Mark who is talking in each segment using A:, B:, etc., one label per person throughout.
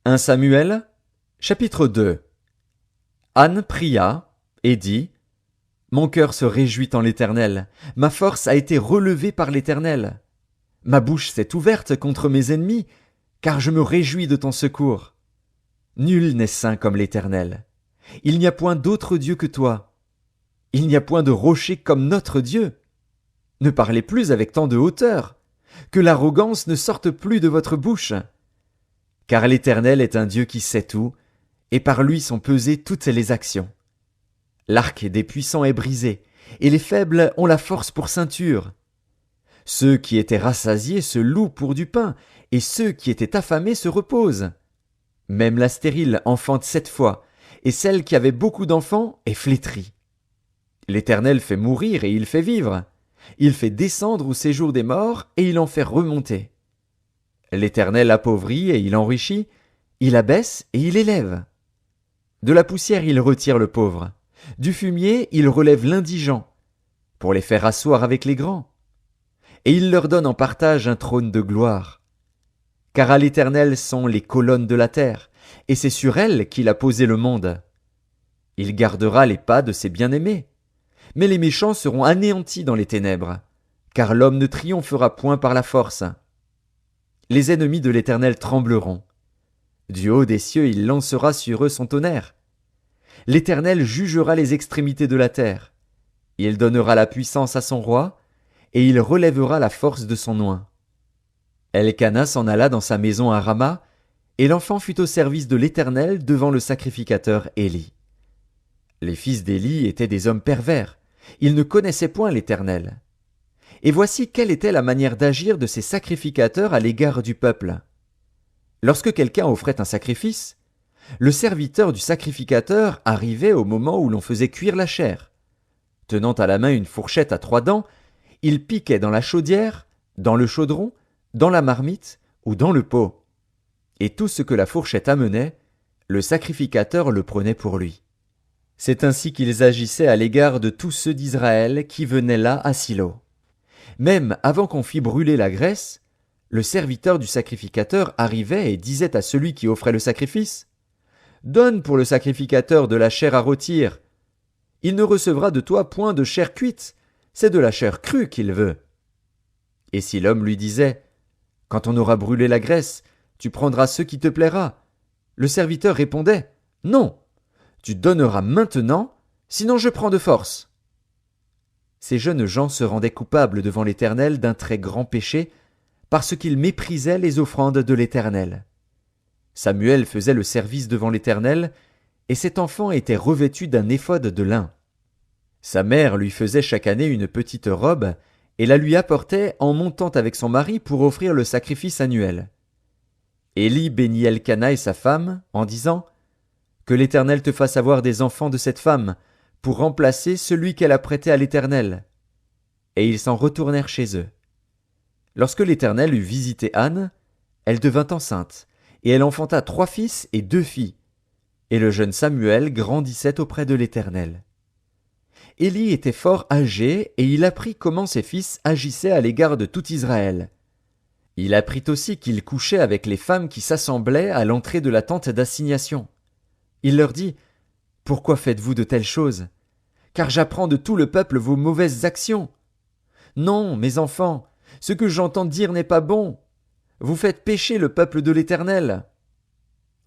A: 1 Samuel, chapitre 2. Anne pria et dit: Mon cœur se réjouit en l'Éternel, ma force a été relevée par l'Éternel. Ma bouche s'est ouverte contre mes ennemis, car je me réjouis de ton secours. Nul n'est saint comme l'Éternel. Il n'y a point d'autre Dieu que toi. Il n'y a point de rocher comme notre Dieu. Ne parlez plus avec tant de hauteur, que l'arrogance ne sorte plus de votre bouche. Car l'Éternel est un Dieu qui sait tout, et par lui sont pesées toutes les actions. L'arc des puissants est brisé, et les faibles ont la force pour ceinture. Ceux qui étaient rassasiés se louent pour du pain, et ceux qui étaient affamés se reposent. Même la stérile enfante 7 fois, et celle qui avait beaucoup d'enfants est flétrie. L'Éternel fait mourir et il fait vivre. Il fait descendre au séjour des morts, et il en fait remonter. L'Éternel appauvrit et il enrichit, il abaisse et il élève. De la poussière il retire le pauvre, du fumier il relève l'indigent, pour les faire asseoir avec les grands. Et il leur donne en partage un trône de gloire. Car à l'Éternel sont les colonnes de la terre, et c'est sur elles qu'il a posé le monde. Il gardera les pas de ses bien-aimés, mais les méchants seront anéantis dans les ténèbres, car l'homme ne triomphera point par la force. Les ennemis de l'Éternel trembleront. Du haut des cieux il lancera sur eux son tonnerre. L'Éternel jugera les extrémités de la terre. Il donnera la puissance à son roi, et il relèvera la force de son oint. Elkana s'en alla dans sa maison à Rama, et l'enfant fut au service de l'Éternel devant le sacrificateur Éli. Les fils d'Éli étaient des hommes pervers, ils ne connaissaient point l'Éternel. Et voici quelle était la manière d'agir de ces sacrificateurs à l'égard du peuple. Lorsque quelqu'un offrait un sacrifice, le serviteur du sacrificateur arrivait au moment où l'on faisait cuire la chair. Tenant à la main une fourchette à 3 dents, il piquait dans la chaudière, dans le chaudron, dans la marmite ou dans le pot. Et tout ce que la fourchette amenait, le sacrificateur le prenait pour lui. C'est ainsi qu'ils agissaient à l'égard de tous ceux d'Israël qui venaient là à Silo. Même avant qu'on fît brûler la graisse, le serviteur du sacrificateur arrivait et disait à celui qui offrait le sacrifice: « Donne pour le sacrificateur de la chair à rôtir. Il ne recevra de toi point de chair cuite, c'est de la chair crue qu'il veut. » Et si l'homme lui disait: « Quand on aura brûlé la graisse, tu prendras ce qui te plaira. » Le serviteur répondait: « Non, tu donneras maintenant, sinon je prends de force. » Ces jeunes gens se rendaient coupables devant l'Éternel d'un très grand péché, parce qu'ils méprisaient les offrandes de l'Éternel. Samuel faisait le service devant l'Éternel, et cet enfant était revêtu d'un éphod de lin. Sa mère lui faisait chaque année une petite robe, et la lui apportait en montant avec son mari pour offrir le sacrifice annuel. Éli bénit Elkana et sa femme, en disant: « Que l'Éternel te fasse avoir des enfants de cette femme, pour remplacer celui qu'elle a prêté à l'Éternel. » Et ils s'en retournèrent chez eux. Lorsque l'Éternel eut visité Anne, elle devint enceinte, et elle enfanta 3 fils et 2 filles. Et le jeune Samuel grandissait auprès de l'Éternel. Éli était fort âgé, et il apprit comment ses fils agissaient à l'égard de tout Israël. Il apprit aussi qu'il couchait avec les femmes qui s'assemblaient à l'entrée de la tente d'assignation. Il leur dit: « Pourquoi faites-vous de telles choses? Car j'apprends de tout le peuple vos mauvaises actions. Non, mes enfants, ce que j'entends dire n'est pas bon. Vous faites pécher le peuple de l'Éternel.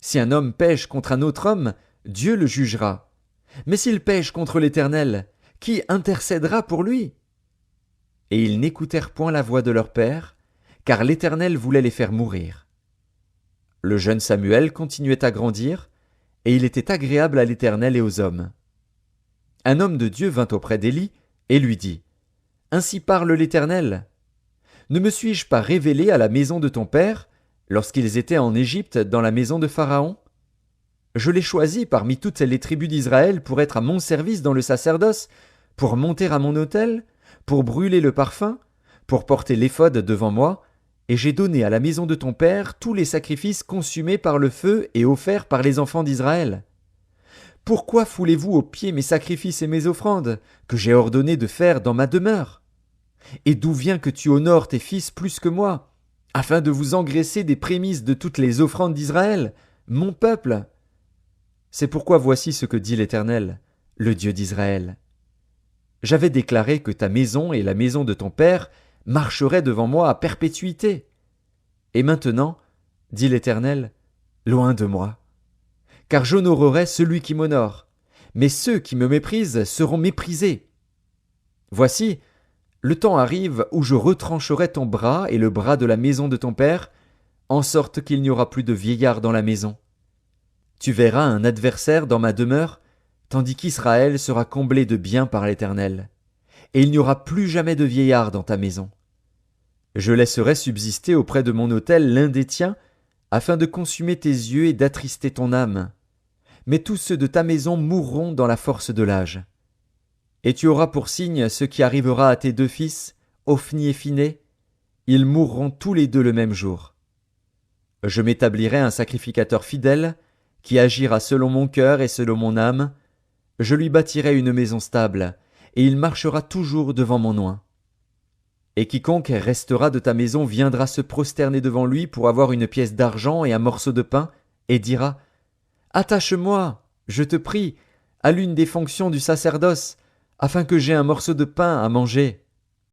A: Si un homme pêche contre un autre homme, Dieu le jugera. Mais s'il pêche contre l'Éternel, qui intercédera pour lui? » Et ils n'écoutèrent point la voix de leur père, car l'Éternel voulait les faire mourir. Le jeune Samuel continuait à grandir, et il était agréable à l'Éternel et aux hommes. Un homme de Dieu vint auprès d'Éli et lui dit: « Ainsi parle l'Éternel. Ne me suis-je pas révélé à la maison de ton père, lorsqu'ils étaient en Égypte dans la maison de Pharaon? Je l'ai choisi parmi toutes les tribus d'Israël pour être à mon service dans le sacerdoce, pour monter à mon autel, pour brûler le parfum, pour porter l'éphod devant moi, et j'ai donné à la maison de ton père tous les sacrifices consumés par le feu et offerts par les enfants d'Israël. Pourquoi foulez-vous aux pieds mes sacrifices et mes offrandes, que j'ai ordonné de faire dans ma demeure? Et d'où vient que tu honores tes fils plus que moi, afin de vous engraisser des prémices de toutes les offrandes d'Israël, mon peuple. C'est pourquoi voici ce que dit l'Éternel, le Dieu d'Israël. J'avais déclaré que ta maison et la maison de ton père marcheraient devant moi à perpétuité. Et maintenant, dit l'Éternel, loin de moi. Car j'honorerai celui qui m'honore, mais ceux qui me méprisent seront méprisés. Voici, le temps arrive où je retrancherai ton bras et le bras de la maison de ton père, en sorte qu'il n'y aura plus de vieillard dans la maison. Tu verras un adversaire dans ma demeure, tandis qu'Israël sera comblé de bien par l'Éternel. Et il n'y aura plus jamais de vieillard dans ta maison. Je laisserai subsister auprès de mon autel l'un des tiens, afin de consumer tes yeux et d'attrister ton âme. Mais tous ceux de ta maison mourront dans la force de l'âge. Et tu auras pour signe ce qui arrivera à tes deux fils, Ophni et Phiné. Ils mourront tous les deux le même jour. Je m'établirai un sacrificateur fidèle, qui agira selon mon cœur et selon mon âme. Je lui bâtirai une maison stable, et il marchera toujours devant mon oint. Et quiconque restera de ta maison viendra se prosterner devant lui pour avoir une pièce d'argent et un morceau de pain, et dira: Attache-moi, je te prie, à l'une des fonctions du sacerdoce, afin que j'aie un morceau de pain à manger.